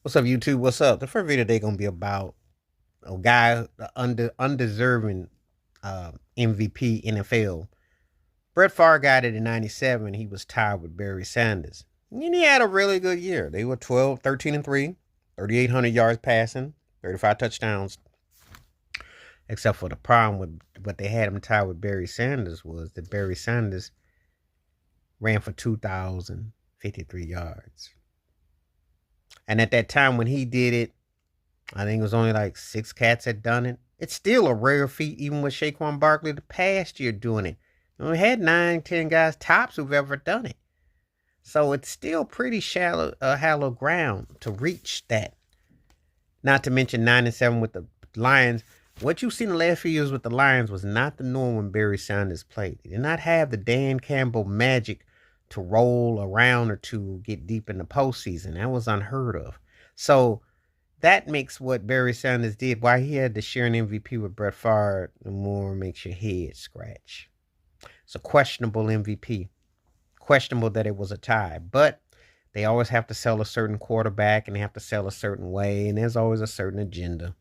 What's up, YouTube? What's up? The first video today gonna be about a guy, undeserving MVP NFL. Brett Favre got it in '97. He was tied with Barry Sanders. And he had a really good year. They were 12, 13 and 3, 3,800 yards passing, 35 touchdowns. Except for the problem with what they had him tied with Barry Sanders was that Barry Sanders ran for 2,053 yards. And at that time when he did it, I think it was only like 6 cats had done it. It's still a rare feat, even with Saquon Barkley the past year doing it. We had 9, 10 guys tops who've ever done it. So it's still pretty shallow, hollow ground to reach that. Not to mention 9-7 with the Lions. What you've seen the last few years with the Lions was not the norm when Barry Sanders played. He did not have the Dan Campbell magic to roll around or to get deep in the postseason. That was unheard of. So that makes what Barry Sanders did, why he had to share an MVP with Brett Favre, the more makes your head scratch. It's a questionable MVP. Questionable that it was a tie. But they always have to sell a certain quarterback and they have to sell a certain way. And there's always a certain agenda.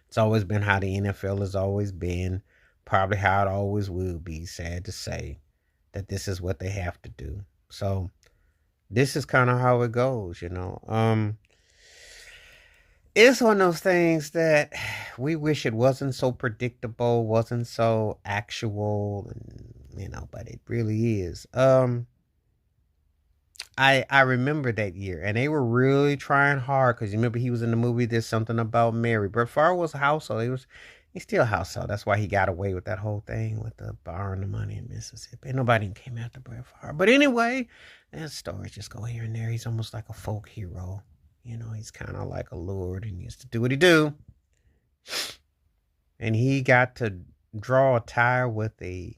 It's always been how the NFL has always been. Probably how it always will be. Sad to say that this is what they have to do. So this is kind of how it goes, you know. It's one of those things that we wish it wasn't so predictable, wasn't so actual, but it really is. I remember that year, and they were really trying hard because you remember he was in the movie There's Something About Mary. Brett Favre was a household. He's still a household. That's why he got away with that whole thing with the borrowing the money in Mississippi. Ain't nobody came after Brett Favre. But anyway, that stories just go here and there. He's almost like a folk hero. You know, he's kind of like a lord and he used to do what he do. And he got to draw a tie with a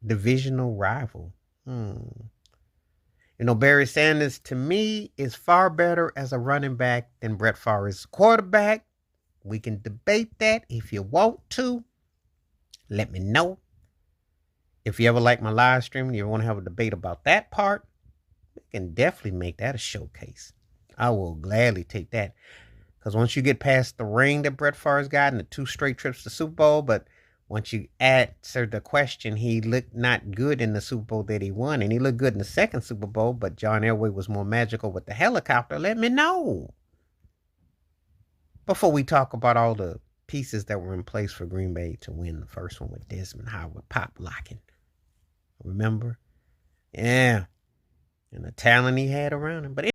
divisional rival. You know, Barry Sanders, to me, is far better as a running back than Brett Favre is a quarterback. We can debate that if you want to. Let me know. If you ever like my live stream and you want to have a debate about that part, we can definitely make that a showcase. I will gladly take that. Because once you get past the ring that Brett Favre's got and the 2 straight trips to Super Bowl, but once you answer the question, he looked not good in the Super Bowl that he won. And he looked good in the second Super Bowl, but John Elway was more magical with the helicopter. Let me know. Before we talk about all the pieces that were in place for Green Bay to win the first one with Desmond Howard pop locking. Remember? Yeah. And the talent he had around him. But